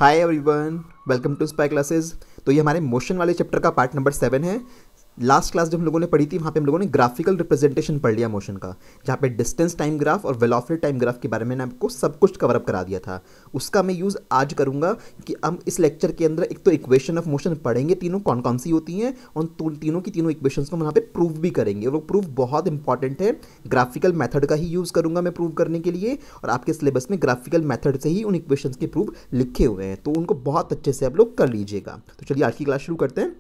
Hi everyone, welcome to Spy classes. तो ये हमारे मोशन वाले चैप्टर का पार्ट नंबर 7 है। लास्ट क्लास जब हम लोगों ने पढ़ी थी वहाँ पे हम लोगों ने ग्राफिकल रिप्रेजेंटेशन पढ़ लिया मोशन का, जहाँ पे डिस्टेंस टाइम ग्राफ और वेलोसिटी टाइम ग्राफ के बारे में मैंने आपको सब कुछ कवर अप करा दिया था। उसका मैं यूज़ आज करूँगा कि हम इस लेक्चर के अंदर एक तो इक्वेशन ऑफ मोशन पढ़ेंगे, तीनों कौन कौन सी होती हैं, और तीनों की तीनों इक्वेशंस को हम यहाँ पे प्रूव भी करेंगे। और वो प्रूफ बहुत इंपॉर्टेंट है, ग्राफिकल मेथड का ही यूज़ करूँगा मैं प्रूव करने के लिए, और आपके सिलेबस में ग्राफिकल मेथड से ही उन इक्वेशंस के प्रूफ लिखे हुए हैं, तो उनको बहुत अच्छे से आप लोग कर लीजिएगा। तो चलिए आज की क्लास शुरू करते हैं।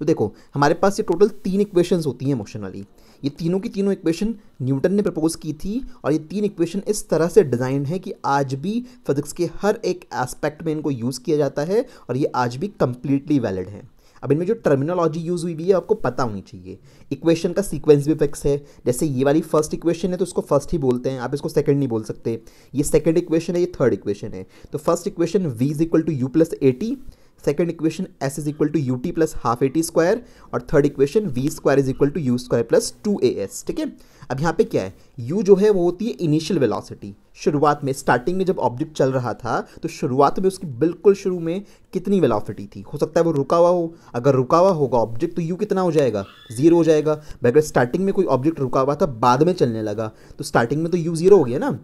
तो देखो हमारे पास ये टोटल 3 इक्वेशंस होती हैं मोशन वाली। ये तीनों की तीनों इक्वेशन न्यूटन ने प्रपोज की थी, और ये 3 इक्वेशन इस तरह से डिज़ाइन है कि आज भी फिजिक्स के हर एक एस्पेक्ट में इनको यूज़ किया जाता है, और ये आज भी कंप्लीटली वैलिड है। अब इनमें जो टर्मिनोलॉजी यूज़ हुई है आपको पता होनी चाहिए। इक्वेशन का सीक्वेंस भी फिक्स है, जैसे ये वाली फर्स्ट इक्वेशन है तो उसको फर्स्ट ही बोलते हैं, आप इसको सेकंड नहीं बोल सकते। ये सेकंड इक्वेशन है, ये थर्ड इक्वेशन है। तो first equation v is equal to u plus A t, second equation s is equal to u T plus half A t square, और third equation v square is equal to u square plus 2as। ठीक है। अब यहाँ पे क्या है, u जो है वो होती है इनिशियल वेलोसिटी। शुरुआत में स्टार्टिंग में जब ऑब्जेक्ट चल रहा था तो शुरुआत में उसकी बिल्कुल शुरू में कितनी वेलोसिटी थी, हो सकता है वो रुका हुआ हो। अगर रुका हुआ होगा ऑब्जेक्ट तो u कितना हो जाएगा, 0 हो जाएगा। अगर स्टार्टिंग में कोई ऑब्जेक्ट रुका हुआ था बाद में चलने लगा तो स्टार्टिंग में तो u 0 हो गया ना।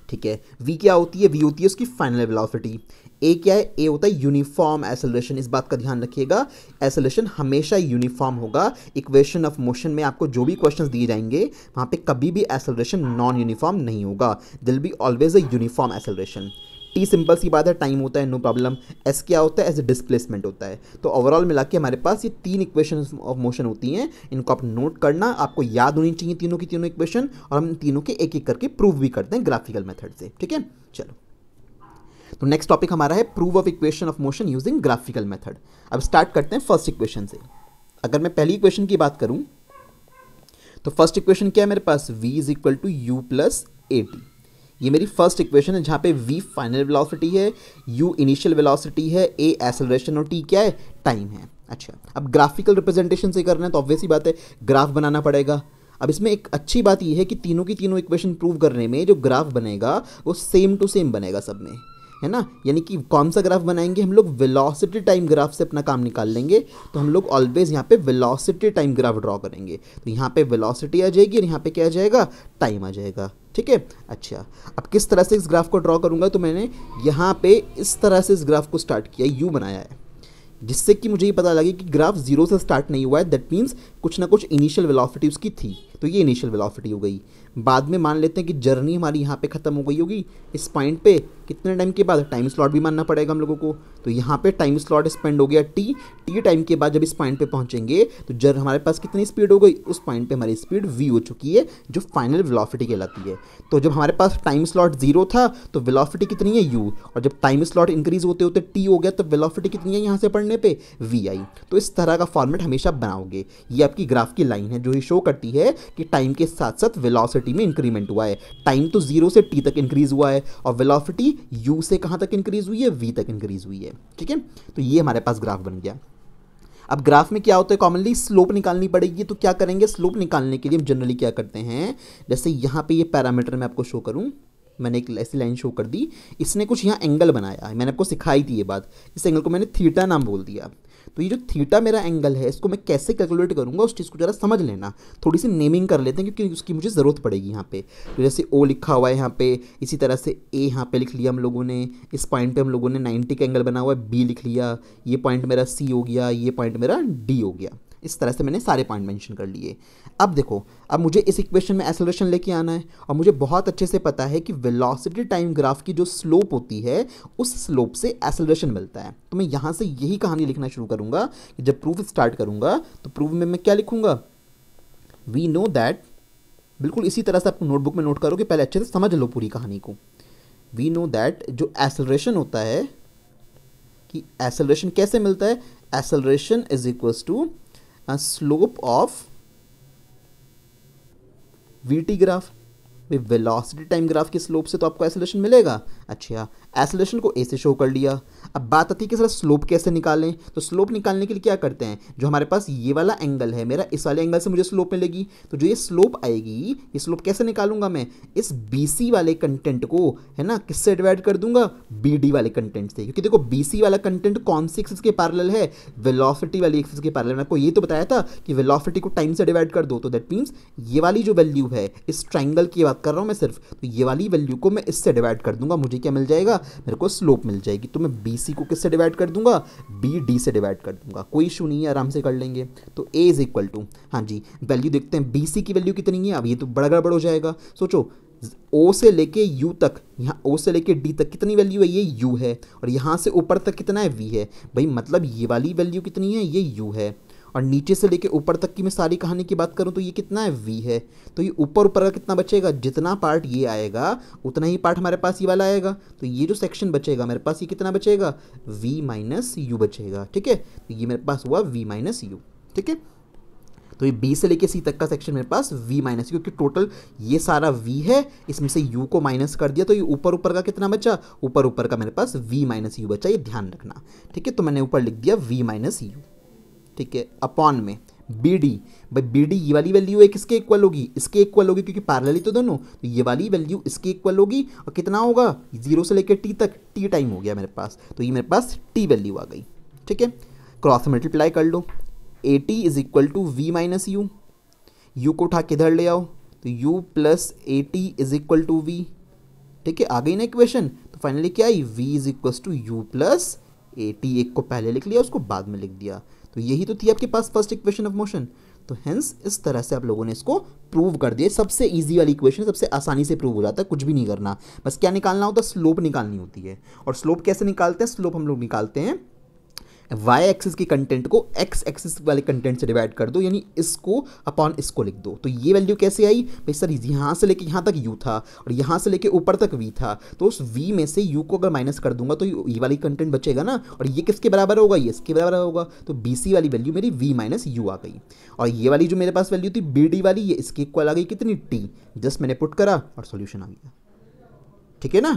ठीक है। v क्या होती है, v होती है उसकी फाइनल वेलोसिटी। a क्या है, a होता है यूनिफॉर्म एक्सेलरेशन। इस बात का ध्यान रखिएगा, एक्सेलरेशन हमेशा यूनिफॉर्म होगा। इक्वेशन ऑफ मोशन में आपको जो भी क्वेश्चंस दिए जाएंगे वहाँ पे कभी भी एक्सेलरेशन नॉन यूनिफॉर्म नहीं होगा, it'll be always a uniform acceleration. t simple सी बात है, टाइम होता है, नो प्रॉब्लम। s क्या होता है, एज ए डिस्प्लेसमेंट होता है। तो ओवरऑल मिला के हमारे पास ये 3 इक्वेशन ऑफ मोशन होती हैं। इनको आप नोट करना, आपको याद होनी चाहिए तीनों की तीनों इक्वेशन, और हम तीनों के एक एक करके प्रूव भी करते हैं ग्राफिकल मेथड से। ठीक है, चलो। तो नेक्स्ट टॉपिक हमारा है prove of equation of motion using graphical method. अब स्टार्ट करते हैं फर्स्ट इक्वेशन से। अगर मैं पहली इक्वेशन की बात करूं तो फर्स्ट इक्वेशन क्या है मेरे पास, v is equal to u plus A t. ये मेरी फर्स्ट इक्वेशन है, जहाँ पे v फाइनल वेलोसिटी है, u इनिशियल वेलोसिटी है, a एक्सेलरेशन और t क्या है, टाइम है। अच्छा, अब ग्राफिकल रिप्रेजेंटेशन से करना है तो ऑब्वियस ही बात है ग्राफ बनाना पड़ेगा। अब इसमें एक अच्छी बात यह है कि तीनों की तीनों इक्वेशन प्रूव करने में जो ग्राफ बनेगा वो सेम टू सेम बनेगा सब में, है ना। यानी कि कौन सा ग्राफ बनाएंगे हम लोग, वेलोसिटी टाइम ग्राफ से अपना काम निकाल लेंगे। तो हम लोग ऑलवेज यहाँ पे वेलोसिटी टाइम ग्राफ ड्रॉ करेंगे। तो यहाँ पे वेलोसिटी आ जाएगी और यहाँ पे क्या आ जाएगा, टाइम आ जाएगा। ठीक है। अच्छा, अब किस तरह से इस ग्राफ को ड्रॉ करूँगा, तो मैंने यहाँ पे इस तरह से इस ग्राफ को स्टार्ट किया, यू बनाया है, जिससे कि मुझे ये पता लगे कि ग्राफ 0 से स्टार्ट नहीं हुआ है। दैट मीन्स कुछ ना कुछ इनिशियल वेलोसिटी उसकी थी, तो ये इनिशियल वेलोसिटी हो गई। बाद में मान लेते हैं कि जर्नी हमारी यहाँ पे ख़त्म हो गई होगी इस पॉइंट पे, कितने टाइम के बाद, टाइम स्लॉट भी मानना पड़ेगा हम लोगों को। तो यहाँ पे टाइम स्लॉट स्पेंड हो गया टी टाइम के बाद जब इस पॉइंट पे पहुँचेंगे तो हमारे पास कितनी स्पीड हो गई, उस पॉइंट पे हमारी स्पीड v हो चुकी है, जो फाइनल वेलोसिटी कहलाती है। तो जब हमारे पास टाइम स्लॉट 0 था तो वेलोसिटी कितनी है u, और जब टाइम स्लॉट इंक्रीज होते होते t हो गया तो वेलोसिटी कितनी है यहाँ से पढ़ने पे, vi। तो इस तरह का फॉर्मेट हमेशा बनाओगे। ये आपकी ग्राफ की लाइन है जो ये शो करती है कि टाइम के साथ साथ वेलोसिटी में इंक्रीमेंट हुआ है। टाइम तो 0 से t तक इंक्रीज हुआ है, और वेलोसिटी u से कहाँ तक इंक्रीज हुई है, v तक इंक्रीज हुई है। ठीक है। तो ये हमारे पास ग्राफ बन गया। अब ग्राफ में क्या होता है, कॉमनली स्लोप निकालनी पड़ेगी। तो क्या करेंगे, स्लोप निकालने के लिए हम जनरली क्या करते हैं, जैसे यहाँ पे ये पैरामीटर मैं आपको शो करूँ, मैंने एक ऐसी लाइन शो कर दी, इसने कुछ यहाँ एंगल बनाया है, मैंने आपको सिखाई थी ये बात। इस एंगल को मैंने थीटा नाम बोल दिया। तो ये जो थीटा मेरा एंगल है इसको मैं कैसे कैलकुलेट करूँगा उस चीज़ को ज़रा समझ लेना। थोड़ी सी नेमिंग कर लेते हैं क्योंकि उसकी मुझे ज़रूरत पड़ेगी यहाँ पे। तो जैसे ओ लिखा हुआ है यहाँ पे, इसी तरह से ए यहाँ पे लिख लिया हम लोगों ने, इस पॉइंट पे हम लोगों ने 90 का एंगल बना हुआ है, बी लिख लिया, ये पॉइंट मेरा सी हो गया, ये पॉइंट मेरा डी हो गया। इस तरह से मैंने सारे पॉइंट मेंशन कर लिए। अब देखो, अब मुझे इस इक्वेशन में एक्सेलरेशन लेके आना है, और मुझे बहुत अच्छे से पता है कि वेलोसिटी टाइम ग्राफ की जो स्लोप होती है उस स्लोप से एक्सेलरेशन मिलता है। तो मैं यहाँ से यही कहानी लिखना शुरू करूँगा कि जब प्रूफ स्टार्ट करूँगा तो प्रूफ में मैं क्या लिखूँगा, वी नो दैट, बिल्कुल इसी तरह से आप नोटबुक में नोट करोगे, पहले अच्छे से समझ लो पूरी कहानी को। वी नो दैट जो एक्सेलरेशन होता है, कि एक्सेलरेशन कैसे मिलता है, acceleration is equals to slope of VT graph. भाई वेलोसिटी टाइम ग्राफ की स्लोप से तो आपको एक्सेलरेशन मिलेगा। अच्छा, एक्सेलरेशन को ए से शो कर लिया। अब बात आती है कि सर स्लोप कैसे निकालें। तो स्लोप निकालने के लिए क्या करते हैं, जो हमारे पास ये वाला एंगल है मेरा, इस वाले एंगल से मुझे स्लोप मिलेगी। तो जो ये स्लोप आएगी, ये स्लोप कैसे निकालूंगा मैं, इस BC वाले कंटेंट को है ना किससे डिवाइड कर दूंगा, BD वाले कंटेंट से। क्योंकि देखो BC वाला कंटेंट कौन सी एक्सिस के पैरेलल है, वेलोसिटी वाली एक्सिस के पैरेलल। मैं आपको ये तो बताया था कि वेलोसिटी को टाइम से डिवाइड कर दो, तो दैट मीन्स ये वाली जो वैल्यू है, इस ट्राइंगल की बात कर रहा हूँ मैं सिर्फ, तो ये वाली वैल्यू को मैं इससे डिवाइड कर दूंगा, मुझे क्या मिल जाएगा, मेरे को स्लोप मिल जाएगी। तो मैं BC को किससे डिवाइड कर दूंगा, BD से डिवाइड कर दूंगा। कोई इशू नहीं है, आराम से कर लेंगे। तो A इज इक्वल टू, हाँ जी वैल्यू देखते हैं BC की वैल्यू कितनी है। अब ये तो बड़ा गड़बड़ हो जाएगा। सोचो O से लेके U तक, यहाँ O से लेके D तक कितनी वैल्यू है, ये U है, और यहाँ से ऊपर तक कितना है, V है। भाई मतलब ये वाली वैल्यू कितनी है, ये U है, और नीचे से लेके ऊपर तक की मैं सारी कहानी की बात करूँ तो ये कितना है, V है। तो ये ऊपर ऊपर का कितना बचेगा, जितना पार्ट ये आएगा उतना ही पार्ट हमारे पास ये वाला आएगा। तो ये जो सेक्शन बचेगा मेरे पास, ये कितना बचेगा, V माइनस U बचेगा। ठीक है, तो ये मेरे पास हुआ V माइनस U। ठीक है, तो ये B से लेके C तक का सेक्शन मेरे पास V माइनस, क्योंकि टोटल ये सारा V है, इसमें से U को माइनस कर दिया, तो ये ऊपर ऊपर का कितना बचा, ऊपर ऊपर का मेरे पास V माइनस U बचा, ये ध्यान रखना। ठीक है, तो मैंने ऊपर लिख दिया V माइनस U। ठीक है, अपॉन में BD, भाई BD ये वाली वैल्यू है किसके इक्वल होगी, इसके इक्वल होगी, क्योंकि पैरेलल ही तो दोनों, तो ये वाली वैल्यू इसके इक्वल होगी। और कितना होगा, 0 से लेकर T तक, T टाइम हो गया मेरे पास, तो ये मेरे पास T वैल्यू आ गई। ठीक है, क्रॉस मल्टीप्लाई कर लो, AT is equal to V minus U, U को उठा के इधर ले आओ, तो U plus AT is equal to V। ठीक है, आ गई ना इक्वेशन। तो फाइनली क्या आई, V is equal to U plus AT। एक को पहले लिख लिया, उसको बाद में लिख दिया। तो यही तो थी आपके पास फर्स्ट इक्वेशन ऑफ मोशन। तो हेंस इस तरह से आप लोगों ने इसको प्रूव कर दिया। सबसे इजी वाली इक्वेशन सबसे आसानी से प्रूव हो जाता है, कुछ भी नहीं करना, बस क्या निकालना होता है, स्लोप निकालनी होती है। और स्लोप कैसे निकालते हैं, स्लोप हम लोग निकालते हैं वाई एक्सिस की कंटेंट को एक्स एक्सिस वाले कंटेंट से डिवाइड कर दो, यानी इसको अपॉन इसको लिख दो। तो ये वैल्यू कैसे आई भाई, सर यहाँ से लेके यहाँ तक u था और यहाँ से लेके ऊपर तक v था, तो उस v में से u को अगर माइनस कर दूंगा तो ये वाली कंटेंट बचेगा ना, और ये किसके बराबर होगा, ये इसके बराबर होगा। तो BC वाली वैल्यू मेरी v माइनस u आ गई, और ये वाली जो मेरे पास वैल्यू थी BD वाली, ये इसके इक्वल आ गई कितनी, t। जस्ट मैंने पुट करा और सॉल्यूशन आ गया। ठीक है ना,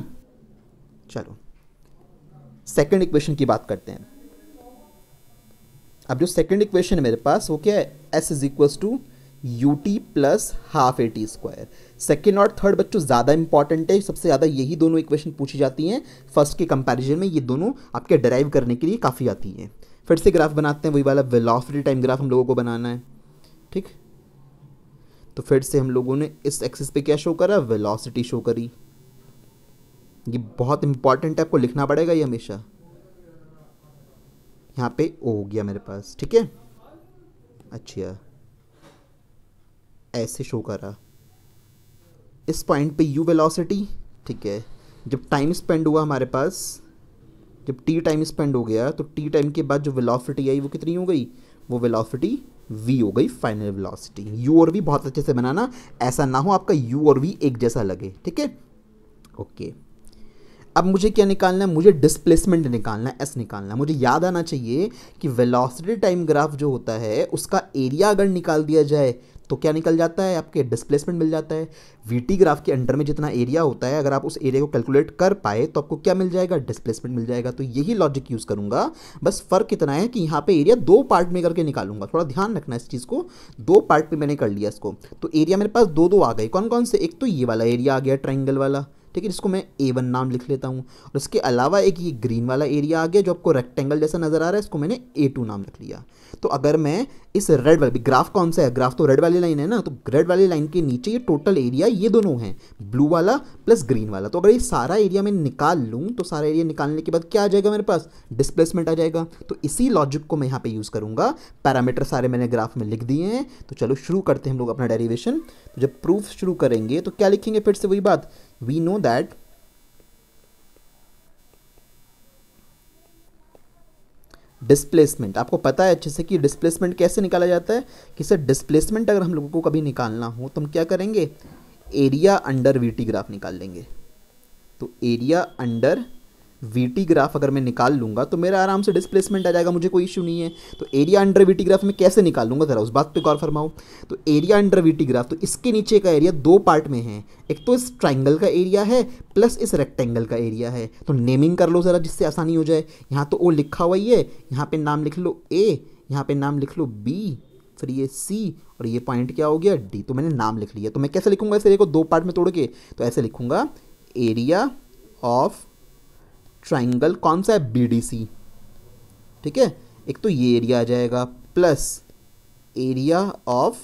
चलो सेकेंड इक्वेशन की बात करते हैं। अब जो सेकंड इक्वेशन है मेरे पास वो क्या है, S is equals to UT plus half AT square. Second और थर्ड बच्चों ज़्यादा इंपॉर्टेंट है, सबसे ज़्यादा यही दोनों इक्वेशन पूछी जाती हैं फर्स्ट के कंपैरिजन में, ये दोनों आपके डराइव करने के लिए काफ़ी आती हैं। फिर से ग्राफ बनाते हैं, वही वाला वेलोसिटी टाइम ग्राफ हम लोगों को बनाना है। ठीक, तो फिर से हम लोगों ने इस एक्सिस पे क्या शो करा, वेलोसिटी शो करी। ये बहुत इंपॉर्टेंट है, आपको लिखना पड़ेगा ये हमेशा। यहाँ पे O हो गया मेरे पास। ठीक है, अच्छा ऐसे शो करा, इस पॉइंट पे U वेलोसिटी। ठीक है, जब टाइम स्पेंड हुआ हमारे पास, जब T टाइम स्पेंड हो गया, तो T टाइम के बाद जो वेलोसिटी आई वो कितनी हो गई, वो वेलोसिटी V हो गई, फाइनल वेलोसिटी। U और V बहुत अच्छे से बनाना, ऐसा ना हो आपका U और V एक जैसा लगे। ठीक है, ओके। अब मुझे क्या निकालना है, मुझे डिस्प्लेसमेंट निकालना है, S निकालना है। मुझे याद आना चाहिए कि वेलोसिटी टाइम ग्राफ जो होता है उसका एरिया अगर निकाल दिया जाए तो क्या निकल जाता है, आपके डिस्प्लेसमेंट मिल जाता है। VT ग्राफ के अंडर में जितना एरिया होता है, अगर आप उस एरिया को कैलकुलेट कर पाए तो आपको क्या मिल जाएगा, डिस्प्लेसमेंट मिल जाएगा। तो यही लॉजिक यूज़ करूंगा, बस फ़र्क इतना है कि यहाँ पे एरिया दो पार्ट में करके निकालूंगा। थोड़ा ध्यान रखना इस चीज़ को, दो पार्ट में मैंने कर लिया इसको। तो एरिया मेरे पास दो आ गए, कौन कौन से, एक तो ये वाला एरिया आ गया ट्राइंगल वाला, ठीक है, जिसको मैं A1 नाम लिख लेता हूँ, और इसके अलावा एक ये ग्रीन वाला एरिया आ गया जो आपको रेक्टेंगल जैसा नज़र आ रहा है, इसको मैंने A2 नाम रख लिया। तो अगर मैं इस रेड वाली, ग्राफ कौन सा है, ग्राफ तो रेड वाली लाइन है ना, तो रेड वाली लाइन के नीचे ये टोटल एरिया ये दोनों हैं, ब्लू वाला प्लस ग्रीन वाला। तो अगर ये सारा एरिया मैं निकाल लूँ तो सारा एरिया निकालने के बाद क्या आ जाएगा मेरे पास, डिस्प्लेसमेंट आ जाएगा। तो इसी लॉजिक को मैं यहाँ पे यूज़ करूँगा। पैरामीटर सारे मैंने ग्राफ में लिख दिए हैं, तो चलो शुरू करते हैं हम लोग अपना डेरिवेशन। तो जब प्रूफ शुरू करेंगे तो क्या लिखेंगे, फिर से वही बात, वी नो दैट डिस्प्लेसमेंट, आपको पता है अच्छे से कि डिस्प्लेसमेंट कैसे निकाला जाता है, कि सर डिस्प्लेसमेंट अगर हम लोगों को कभी निकालना हो तो हम क्या करेंगे, एरिया अंडर VT ग्राफ निकाल लेंगे। तो एरिया अंडर वीटी ग्राफ अगर मैं निकाल लूँगा तो मेरा आराम से डिस्प्लेसमेंट आ जाएगा, मुझे कोई इशू नहीं है। तो एरिया अंडर वीटी ग्राफ में कैसे निकाल लूँगा, ज़रा उस बात पे गौर फरमाओ। तो एरिया अंडर वीटी ग्राफ, तो इसके नीचे का एरिया दो पार्ट में है, एक तो इस ट्राइंगल का एरिया है प्लस इस रेक्टेंगल का एरिया है। तो नेमिंग कर लो ज़रा जिससे आसानी हो जाए। यहाँ तो ओ लिखा हुआ ही है, यहाँ पे नाम लिख लो ए, यहाँ पे नाम लिख लो बी, फिर ये सी, और ये पॉइंट क्या हो गया डी। तो मैंने नाम लिख लिया। तो मैं कैसे लिखूंगा इस एरिया को दो पार्ट में तोड़ के, तो ऐसे लिखूंगा एरिया ऑफ ट्राइंगल, कौन सा है, बी डी सी, ठीक है। एक तो ये एरिया आ जाएगा प्लस एरिया ऑफ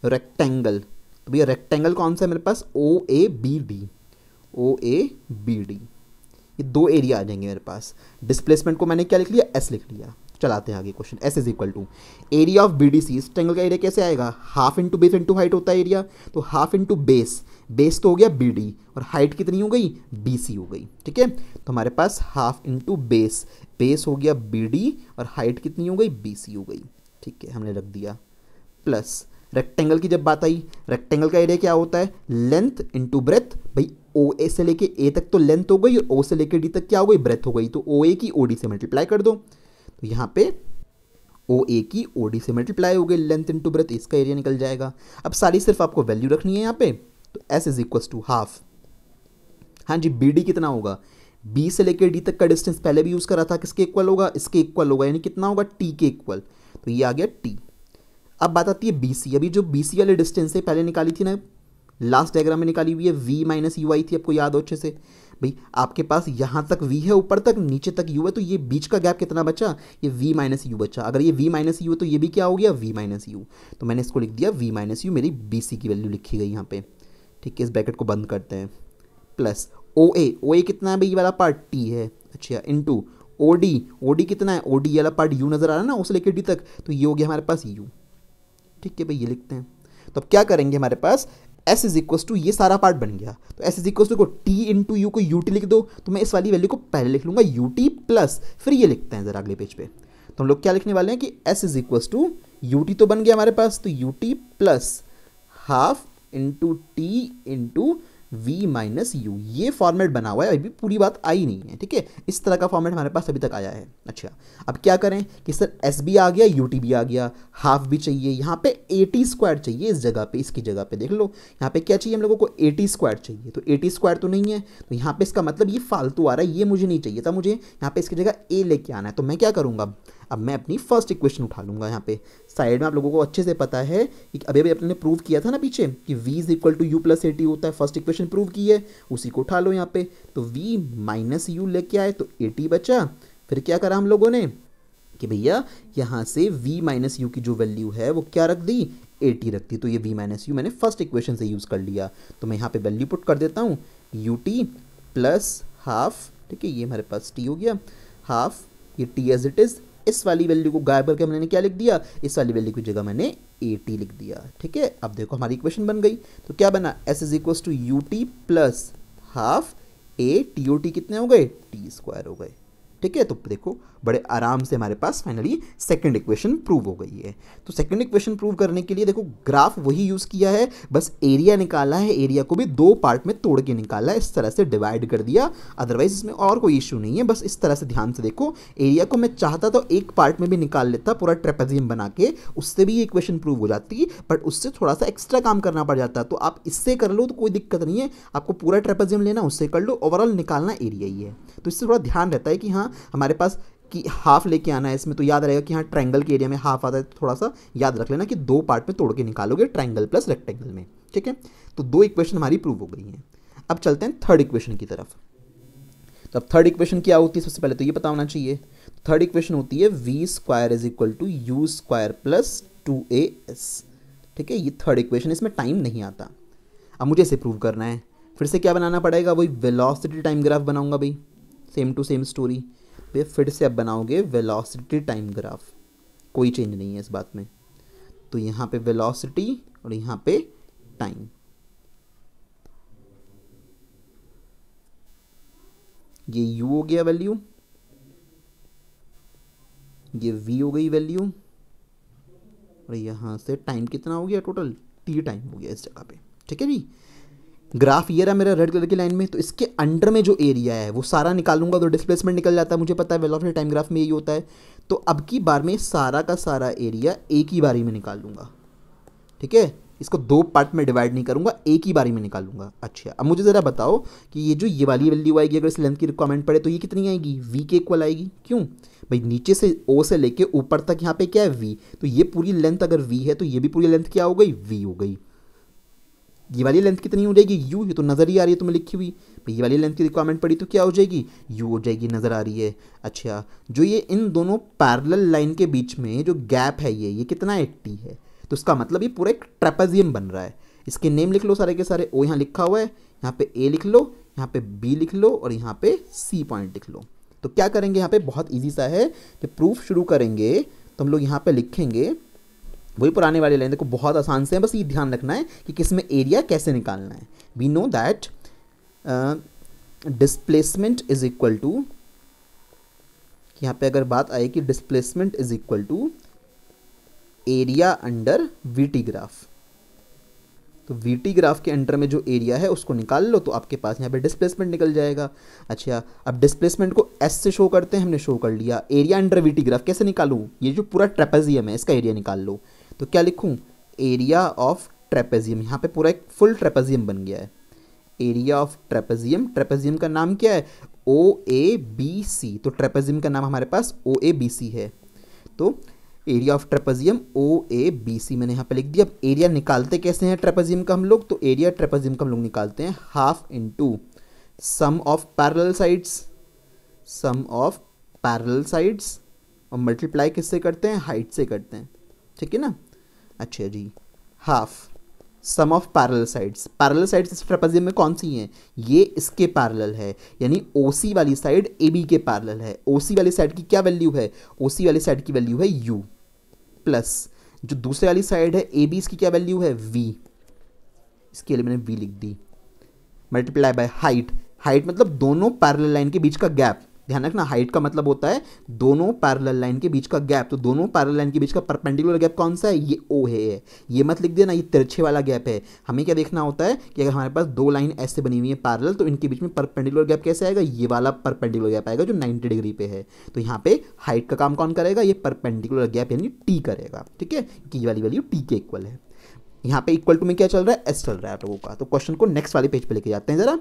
रेक्टेंगल, तो भैया रेक्टेंगल कौन सा है मेरे पास, O A B D, O A B D, ये दो एरिया आ जाएंगे मेरे पास। डिस्प्लेसमेंट को मैंने क्या लिख लिया, एस लिख लिया। चलाते हैं आगे question. S is equal to area of B D C, इस ट्रायंगल का एरिया कैसे आएगा, half into base into height होता है एरिया, तो हाफ इंटू बेस, बेस तो हो गया बी डी और हाइट कितनी हो गई, बी सी हो गई, ठीक है। तो हमारे पास हाफ इंटू बेस, बेस हो गया बी डी और हाइट कितनी हो गई, बी सी हो गई, ठीक है, हमने रख दिया। प्लस रेक्टेंगल की जब बात आई, रेक्टेंगल का एरिया क्या होता है, लेंथ इंटू ब्रेथ, भाई ओ ए से लेके ए तक तो लेंथ हो गई और ओ से लेके डी तक क्या हो गई, ब्रेथ हो गई, तो ओ ए की ओ डी से मल्टीप्लाई कर दो। तो यहाँ पे ओ ए की ओ डी से मल्टीप्लाई हो गई, लेंथ इंटू ब्रेथ, इसका एरिया निकल जाएगा। अब सारी सिर्फ आपको वैल्यू रखनी है यहाँ पे, तो S is equal to half, हाँ जी, बी डी कितना होगा, बी से लेकर डी तक का डिस्टेंस पहले भी यूज करा था, किसके इक्वल होगा, इसके इक्वल होगा, यानी कितना होगा, टी के इक्वल, तो ये आ गया टी। अब बात आती है बी सी, अभी जो बी सी वाले डिस्टेंस है पहले निकाली थी ना, लास्ट डायग्राम में निकाली हुई है, वी माइनस यू आई थी, आपको याद हो अच्छे से, भाई आपके पास यहाँ तक v है, ऊपर तक, नीचे तक u है, तो ये बीच का गैप कितना बचा, ये v माइनस यू बचा। अगर ये v माइनस यू है तो ये भी क्या हो गया, v माइनस यू, तो मैंने इसको लिख दिया v माइनस यू, मेरी बी सी की वैल्यू लिखी गई यहाँ पे, ठीक है। इस ब्रैकेट को बंद करते हैं, प्लस ओ ए कितना है भाई, ये वाला पार्ट t है, अच्छा, इंटू ओ डी कितना है, ओ डी वाला पार्ट u नजर आ रहा है ना, उसे लेकर d तक, तो ये हो गया हमारे पास u, ठीक है भाई, ये लिखते हैं। तो अब क्या करेंगे, हमारे पास s इज इक्वल टू, ये सारा पार्ट बन गया, तो s is equal to t into u को ut लिख दो, तो मैं इस वाली वैल्यू को पहले लिख लूंगा ut प्लस, फिर ये लिखते हैं जरा अगले पेज पे, तो हम लोग क्या लिखने वाले हैं कि s is equal to ut तो बन गया हमारे पास, तो ut plus half into T into v minus u, ये फॉर्मेट बना हुआ है, अभी पूरी बात आई नहीं है, ठीक है। इस तरह का फॉर्मेट हमारे पास अभी तक आया है। अच्छा, अब क्या करें कि सर s भी आ गया, ut भी आ गया, हाफ भी चाहिए, यहाँ पे 80 स्क्वायर चाहिए इस जगह पे, इसकी जगह पे देख लो, यहाँ पे क्या चाहिए हम लोगों को, 80 स्क्वायर चाहिए, तो 80 स्क्वायर तो नहीं है, तो यहाँ पे इसका मतलब ये फालतू आ रहा है, ये मुझे नहीं चाहिए था, मुझे यहाँ पे इसकी जगह a लेके आना है। तो मैं क्या करूँगा, अब मैं अपनी फर्स्ट इक्वेशन उठा लूँगा, यहाँ पे साइड में आप लोगों को अच्छे से पता है कि अभी अभी अपने प्रूव किया था ना पीछे कि v is equal to u plus A T होता है, फर्स्ट इक्वेशन प्रूव की है, उसी को उठा लो यहाँ पे, तो v माइनस यू लेके आए तो ए टी बचा। फिर क्या करा हम लोगों ने कि भैया यहाँ से v माइनस यू की जो वैल्यू है वो क्या रख दी, 80 रख दी, तो ये v माइनस यू मैंने फर्स्ट इक्वेशन से यूज़ कर लिया। तो मैं यहाँ पे वैल्यू पुट कर देता हूँ, यू टी प्लस हाफ, ठीक है, ये हमारे पास t हो गया, हाफ ये t एज इट इज़, इस वाली वैल्यू को गायब करके मैंने क्या लिख दिया, इस वाली वैल्यू की जगह मैंने 80 लिख दिया, ठीक है। अब देखो हमारी इक्वेशन बन गई, तो क्या बना, s is equal to u T plus half A T O T कितने हो गए, टी स्क्वायर हो गए, ठीक है। तो देखो बड़े आराम से हमारे पास फाइनली सेकंड इक्वेशन प्रूव हो गई है। तो सेकंड इक्वेशन प्रूव करने के लिए देखो ग्राफ वही यूज़ किया है, बस एरिया निकाला है, एरिया को भी दो पार्ट में तोड़ के निकाला है, इस तरह से डिवाइड कर दिया, अदरवाइज इसमें और कोई इशू नहीं है। बस इस तरह से ध्यान से देखो, एरिया को मैं चाहता तो एक पार्ट में भी निकाल लेता पूरा ट्रेपेजियम बना के, उससे भी ये इक्वेशन प्रूव हो जाती, बट उससे थोड़ा सा एक्स्ट्रा काम करना पड़ जाता। तो आप इससे कर लो तो कोई दिक्कत नहीं है, आपको पूरा ट्रेपेजियम लेना उससे कर लो, ओवरऑल निकालना एरिया ही है। तो इससे थोड़ा ध्यान रहता है कि हाँ हमारे पास कि हाफ लेके आना है इसमें, तो याद रहेगा कि हाँ ट्रायंगल के एरिया में हाफ आता है, तो थोड़ा सा याद रख लेना कि दो पार्ट में तोड़ के निकालोगे ट्रायंगल प्लस रेक्टेंगल में, ठीक है। तो दो इक्वेशन हमारी प्रूव हो गई हैं। अब चलते हैं थर्ड इक्वेशन की तरफ। तो अब थर्ड इक्वेशन क्या होती है, सबसे पहले तो ये पता होना चाहिए। थर्ड इक्वेशन होती है V square is equal to u square plus 2as, ठीक है। ये थर्ड इक्वेशन, इसमें टाइम नहीं आता। अब मुझे इसे प्रूव करना है, फिर से क्या बनाना पड़ेगा, वही वेलोसिटी टाइम ग्राफ बनाऊंगा भाई, सेम टू सेम स्टोरी भैया, फिर से अब बनाओगे वेलोसिटी टाइम ग्राफ, कोई चेंज नहीं है इस बात में। तो यहाँ पे वेलोसिटी और यहाँ पे टाइम, ये u हो गया वैल्यू, ये v हो गई वैल्यू, और यहाँ से टाइम कितना हो गया टोटल, t टाइम हो गया इस जगह पे, ठीक है जी। ग्राफ ये रहा मेरा रेड कलर की लाइन में, तो इसके अंडर में जो एरिया है वो सारा निकालूंगा तो डिस्प्लेसमेंट निकल जाता है, मुझे पता है वेलोसिटी टाइम ग्राफ में यही होता है। तो अब की बार में सारा का सारा एरिया एक ही बारी में निकाल लूँगा, ठीक है, इसको दो पार्ट में डिवाइड नहीं करूंगा, एक ही बारी में निकालूंगा। अच्छा अब मुझे ज़रा बताओ कि ये जो ये वाली वैल्यू आएगी अगर इस लेंथ की रिक्वायरमेंट पड़े तो ये कितनी आएगी, v के इक्वल आएगी। क्यों भाई, नीचे से o से लेके ऊपर तक यहाँ पे क्या है v, तो ये पूरी लेंथ अगर v है तो ये भी पूरी लेंथ क्या हो गई, v हो गई। ये वाली लेंथ कितनी हो जाएगी, u, ये तो नज़र ही आ रही है तुम्हें लिखी हुई। भाई ये वाली लेंथ की रिक्वायरमेंट पड़ी तो क्या हो जाएगी, u हो जाएगी, नज़र आ रही है। अच्छा जो ये इन दोनों पैरेलल लाइन के बीच में जो गैप है ये कितना है, 80 है। तो इसका मतलब ये पूरा एक ट्रेपेजियम बन रहा है। इसके नेम लिख लो सारे के सारे, ओ यहाँ लिखा हुआ है, यहाँ पे ए लिख लो, यहाँ पे बी लिख लो और यहाँ पे सी पॉइंट लिख लो। तो क्या करेंगे यहाँ पे, बहुत ईजी सा है, जब प्रूफ शुरू करेंगे तो हम लोग यहाँ पे लिखेंगे वही पुराने वाली लाइन। देखो बहुत आसान से है, बस ये ध्यान रखना है कि किसमें एरिया कैसे निकालना है। We know that displacement is equal to, यहाँ पे अगर बात आए कि displacement is equal to area under VT graph, तो वीटी ग्राफ के अंडर में जो एरिया है उसको निकाल लो तो आपके पास यहाँ पे डिस्प्लेसमेंट निकल जाएगा। अच्छा अब डिस्प्लेसमेंट को एस से शो करते हैं, हमने शो कर लिया। एरिया अंडर वीटी ग्राफ कैसे निकालूं, ये जो पूरा ट्रेपेजियम है इसका एरिया निकाल लो। तो क्या लिखूं, एरिया ऑफ ट्रेपेजियम, यहाँ पे पूरा एक फुल ट्रेपेजियम बन गया है। एरिया ऑफ ट्रेपेजियम, ट्रेपेजियम का नाम क्या है, ओ ए बी सी, तो ट्रेपेजियम का नाम हमारे पास ओ ए बी सी है। तो area of trapezium O A B C मैंने यहाँ पे लिख दिया। अब एरिया निकालते कैसे हैं ट्रेपेजियम का हम लोग, तो एरिया ट्रेपेजियम का हम लोग निकालते हैं half into sum of parallel sides, sum of parallel sides, और मल्टीप्लाई किससे करते हैं, हाइट से करते हैं, ठीक है ना। अच्छा जी, half sum of parallel sides, parallel sides इस ट्रेपेजियम में कौन सी हैं, ये इसके पैरेलल है, यानी OC वाली साइड AB के पैरेलल है। OC वाली साइड की क्या वैल्यू है, OC वाली साइड की वैल्यू है U, प्लस जो दूसरे वाली साइड है AB, इसकी क्या वैल्यू है, V, इसके लिए मैंने V लिख दी, मल्टीप्लाई बाय हाइट। हाइट मतलब दोनों पैरेलल लाइन के बीच का गैप, ध्यान रखना हाइट का मतलब होता है दोनों पैरेलल लाइन के बीच का गैप। तो दोनों पैरेलल लाइन के बीच का परपेंडिकुलर गैप कौन सा है, ये O है। ये मत लिख देना ये तिरछे वाला गैप है। हमें क्या देखना होता है कि अगर हमारे पास दो लाइन ऐसे बनी हुई है पैरेलल, तो इनके बीच में परपेंडिकुलर गैप कैसे आएगा, ये वाला परपेंडिकुलर गैप आएगा जो 90 डिग्री पे है। तो यहाँ पे हाइट का काम कौन करेगा, ये परपेंडिकुलर गैप यानी T करेगा, ठीक है, कि ये वाली वैल्यू T के इक्वल है। यहाँ पे इक्वल टू में क्या चल रहा है, S चल रहा है आप लोगों का। तो क्वेश्चन को नेक्स्ट वाले पेज पे लेके जाते हैं जरा।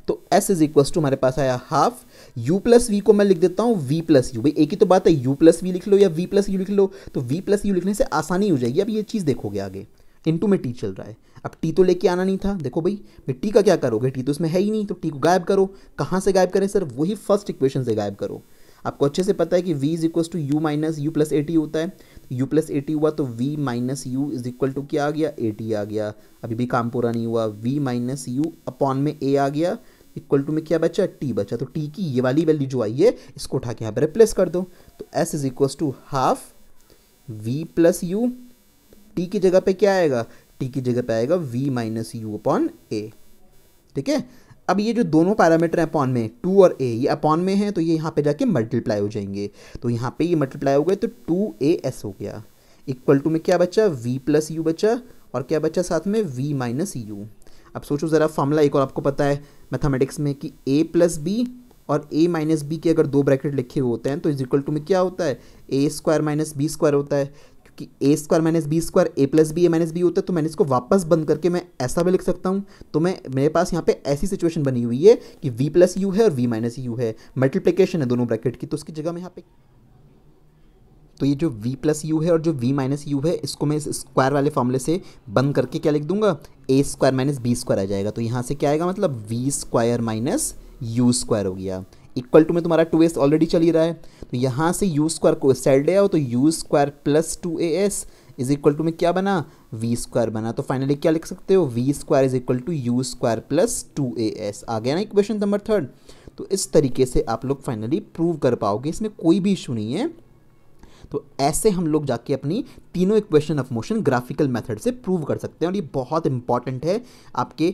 तो S इज इक्वल टू हमारे पास आया हाफ, U प्लस वी को मैं लिख देता हूँ V प्लस यू। भाई एक ही तो बात है, U प्लस वी लिख लो या V प्लस यू लिख लो, तो V प्लस यू लिखने से आसानी हो जाएगी। अब ये चीज़ देखोगे आगे, इनटू में T चल रहा है। अब T तो लेके आना नहीं था, देखो भाई T का क्या करोगे, T तो इसमें है ही नहीं, तो T को गायब करो। कहाँ से गायब करें सर, वही फर्स्ट इक्वेशन से गायब करो। आपको अच्छे से पता है कि V is equal to u minus u plus AT होता है। यू प्लस AT हुआ तो V minus u is equal to क्या आ गया, AT आ गया। अभी भी काम पूरा नहीं हुआ, V माइनस यू अपॉन में A आ गया, इक्वल टू में क्या बचा, T बचा। तो T की ये वाली वैल्यू जो आई है इसको उठा के यहाँ पर रिप्लेस कर दो। तो S is equal to half V plus u, T की जगह पे क्या आएगा, T की जगह पे आएगा V minus you upon A, ठीक है। अब ये जो दोनों पैरामीटर हैं अपॉन में 2 और A, ये अपॉन में है तो ये यहाँ पे जाके मल्टीप्लाई हो जाएंगे। तो यहाँ पे ये मल्टीप्लाई हो गए तो 2AS हो गया, इक्वल टू में क्या बचा, V प्लस यू बचा, और क्या बचा साथ में, V माइनस यू। अब सोचो ज़रा फॉर्मूला एक और आपको पता है मैथमेटिक्स में कि A प्लस बी और A माइनस बी के अगर दो ब्रैकेट लिखे हुए होते हैं तो इज इक्वल टू में क्या होता है, A square minus B square होता है। कि A square minus B square A plus B A minus B होता है, तो मैंने इसको वापस बंद करके मैं ऐसा भी लिख सकता हूँ। तो मेरे पास यहाँ पे ऐसी सिचुएशन बनी हुई है कि V प्लस यू है और V माइनस यू है, मल्टीप्लिकेशन है दोनों ब्रैकेट की, तो उसकी जगह में यहाँ पे, तो ये जो V प्लस यू है और जो V माइनस यू है इसको मैं इस स्क्वायर वाले फॉर्मूले से बंद करके क्या लिख दूंगा, A square minus B square आ जाएगा। तो यहाँ से क्या आएगा, मतलब V square minus u square हो गया, इक्वल टू में तुम्हारा 2s ऑलरेडी चल ही रहा है। तो यहाँ से यू स्क्वायर को इस साइड ले आओ, तो u square plus 2as is equal to में क्या बना, V स्क्वायर बना। तो फाइनली क्या लिख सकते हो, V square is equal to u square plus 2as। आ गया ना इक्वेशन नंबर 3। तो इस तरीके से आप लोग फाइनली प्रूव कर पाओगे, इसमें कोई भी इशू नहीं है। तो ऐसे हम लोग जाके अपनी तीनों equation of motion graphical method से प्रूव कर सकते हैं। और ये बहुत इंपॉर्टेंट है आपके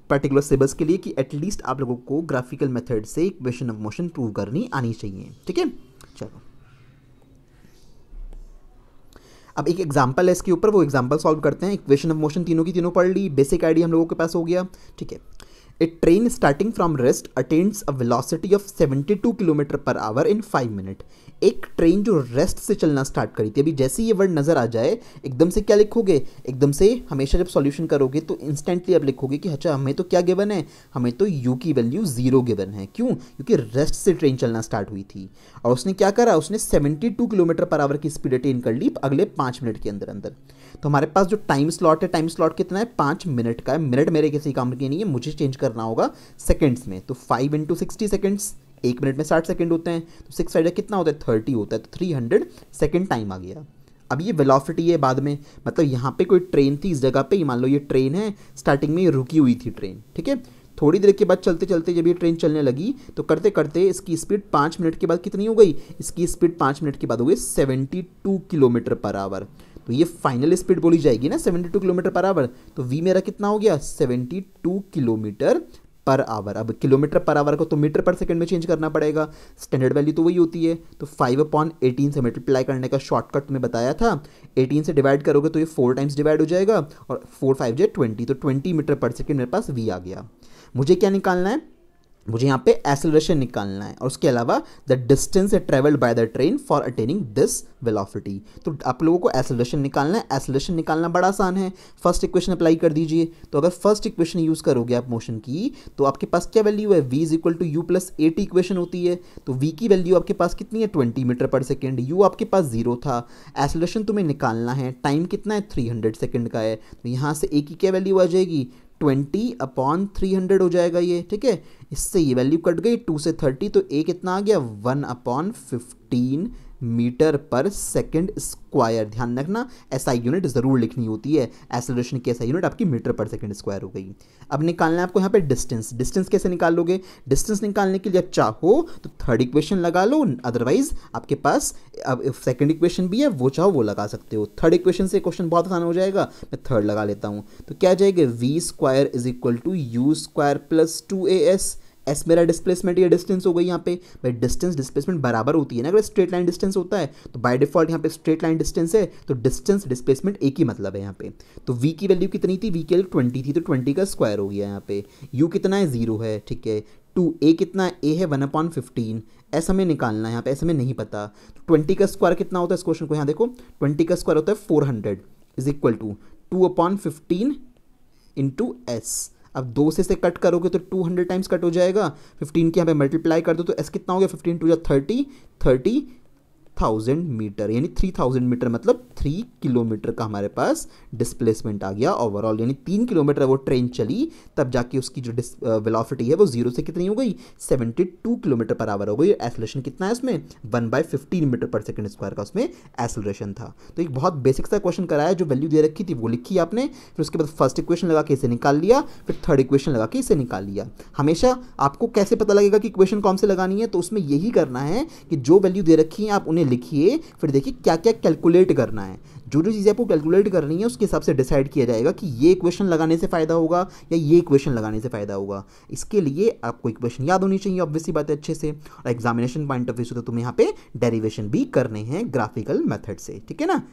पर्टिकुलर सिलेबस के लिए कि एटलीस्ट आप लोगों को ग्राफिकल मेथड से इक्वेशन ऑफ मोशन प्रूव करनी आनी चाहिए, ठीक है। चलो अब एक एग्जांपल है इसके ऊपर, वो एग्जांपल सॉल्व करते हैं। इक्वेशन ऑफ मोशन तीनों की तीनों पढ़ ली, बेसिक आइडिया हम लोगों के पास हो गया, ठीक है। A train starting from rest attains a velocity of 72 kilometre per hour in 5 minute. एक ट्रेन जो रेस्ट से चलना स्टार्ट करी थी, अभी जैसे ही ये वर्ड नज़र आ जाए एकदम से क्या लिखोगे, एकदम से हमेशा जब सॉल्यूशन करोगे तो इंस्टेंटली अब लिखोगे कि अच्छा हमें तो क्या गिवन है, हमें तो u की वैल्यू 0 गिवन है। क्यों? क्योंकि रेस्ट से ट्रेन चलना स्टार्ट हुई थी और उसने क्या करा, उसने 72 किलोमीटर पर आवर की स्पीड अटेन कर ली अगले 5 मिनट के अंदर अंदर। तो हमारे पास जो टाइम स्लॉट है, टाइम स्लॉट कितना है, 5 मिनट का है। मिनट मेरे किसी काम की नहीं है, मुझे चेंज करना होगा सेकंड्स में। तो 5 × 60 सेकंड्स, एक मिनट में 60 सेकंड होते हैं, तो 6 फाइव कितना होता है, 30 होता है, तो 300 सेकंड टाइम आ गया। अब ये वेलोसिटी है बाद में, मतलब यहाँ पे कोई ट्रेन थी इस जगह पे, मान लो ये ट्रेन है, स्टार्टिंग में ये रुकी हुई थी ट्रेन, ठीक है। थोड़ी देर के बाद चलते चलते जब ये ट्रेन चलने लगी तो करते करते इसकी स्पीड 5 मिनट के बाद कितनी हो गई, इसकी स्पीड 5 मिनट के बाद हो गई 72 किलोमीटर पर आवर। तो ये फाइनल स्पीड बोली जाएगी ना 72 किलोमीटर पर आवर। तो वी मेरा कितना हो गया, 72 किलोमीटर पर आवर। अब किलोमीटर पर आवर को तो मीटर पर सेकंड में चेंज करना पड़ेगा, स्टैंडर्ड वैल्यू तो वही होती है। तो 5/18 से मल्टीप्लाई करने का शॉर्टकट तुम्हें बताया था, 18 से डिवाइड करोगे तो ये 4 टाइम्स डिवाइड हो जाएगा और 4 5 जे 20, तो 20 मीटर पर सेकंड मेरे पास वी आ गया। मुझे क्या निकालना है, मुझे यहाँ पे एक्सेलरेशन निकालना है और उसके अलावा the distance travelled by the train for attaining this velocity. तो आप लोगों को एक्सेलरेशन निकालना है। एक्सेलरेशन निकालना बड़ा आसान है, फर्स्ट इक्वेशन अप्लाई कर दीजिए। तो अगर फर्स्ट इक्वेशन यूज़ करोगे आप मोशन की, तो आपके पास क्या वैल्यू है, v = u + at इक्वेशन होती है। तो v की वैल्यू आपके पास कितनी है, 20 मीटर पर सेकेंड, u आपके पास 0 था। एक्सेलरेशन तुम्हें निकालना है, टाइम कितना है, 300 सेकेंड का है। तो यहाँ से a की क्या वैल्यू आ जाएगी, 20/300 हो जाएगा ये, ठीक है। इससे ये वैल्यू कट गई, 2 से 30, तो a कितना आ गया, 1/15 मीटर पर सेकंड स्क्वायर। ध्यान रखना एसआई यूनिट जरूर लिखनी होती है, एक्सेलरेशन की एसआई यूनिट आपकी मीटर पर सेकंड स्क्वायर हो गई। अब निकालना है आपको यहाँ पे डिस्टेंस। डिस्टेंस कैसे निकाल लोगे, डिस्टेंस निकालने के लिए चाहो तो थर्ड इक्वेशन लगा लो, अदरवाइज आपके पास अब सेकंड इक्वेशन भी है, वो चाहो वो लगा सकते हो। थर्ड इक्वेशन से क्वेश्चन बहुत आसान हो जाएगा, मैं थर्ड लगा लेता हूँ। तो क्या आ जाएगा, v² = u² + 2as। एस मेरा डिस्प्लेसमेंट या डिस्टेंस हो गई। यहाँ पे भाई डिस्टेंस डिस्प्लेसमेंट बराबर होती है ना, अगर स्ट्रेट लाइन डिस्टेंस होता है तो बाय डिफॉल्ट यहाँ पे स्ट्रेट लाइन डिस्टेंस है, तो डिस्टेंस डिस्प्लेसमेंट एक ही मतलब है यहाँ पे। तो v की वैल्यू कितनी थी, v की वैल्यू 20 थी, तो 20 का स्क्वायर हो गया यहाँ पे। u कितना है, 0 है, ठीक है। 2 a कितना है, a है 1/15, एस हमें निकालना है, यहाँ पे एस हमें नहीं पता। तो 20 का स्क्वायर कितना होता है इस क्वेश्चन को, यहाँ देखो 20 का स्क्वायर होता है 400 = 2/15 × s। अब 2 से कट करोगे तो 200 टाइम्स कट हो जाएगा, 15 के यहाँ पे मल्टीप्लाई कर दो तो एस कितना हो गया, 15 × 2 = 30,000 मीटर, यानी 3000 मीटर मतलब 3 किलोमीटर का हमारे पास डिस्प्लेसमेंट आ गया ओवरऑल। यानी 3 किलोमीटर वो ट्रेन चली, तब जाके उसकी जो वेलोसिटी है वो 0 से कितनी हो गई, 72 किलोमीटर पर आवर हो गई। एक्सेलरेशन कितना है उसमें, 1/15 मीटर पर सेकंड स्क्वायर का उसमें एक्सेलरेशन था। तो एक बहुत बेसिक सा क्वेश्चन कराया, जो वैल्यू दे रखी थी वो लिखी आपने, फिर उसके बाद फर्स्ट इक्वेशन लगा के इसे निकाल लिया, फिर थर्ड इक्वेशन लगा के इसे निकाल लिया। हमेशा आपको कैसे पता लगेगा कि इक्वेशन कौन से लगानी है, तो उसमें यही करना है कि जो वैल्यू दे रखी है आप उन्हें लिखिए, फिर देखिए क्या क्या कैलकुलेट करना है। जो जो चीज़ें आपको कैलकुलेट करनी है उसके हिसाब से डिसाइड किया जाएगा कि ये इक्वेशन लगाने से फ़ायदा होगा या ये इक्वेशन लगाने से फ़ायदा होगा। इसके लिए आपको इक्वेशन याद होनी चाहिए, ऑब्वियसली बात है अच्छे से, और एग्जामिनेशन पॉइंट ऑफ व्यू से तो तुम्हें यहाँ पे डेरिवेशन भी करने हैं ग्राफिकल मेथड से, ठीक है ना।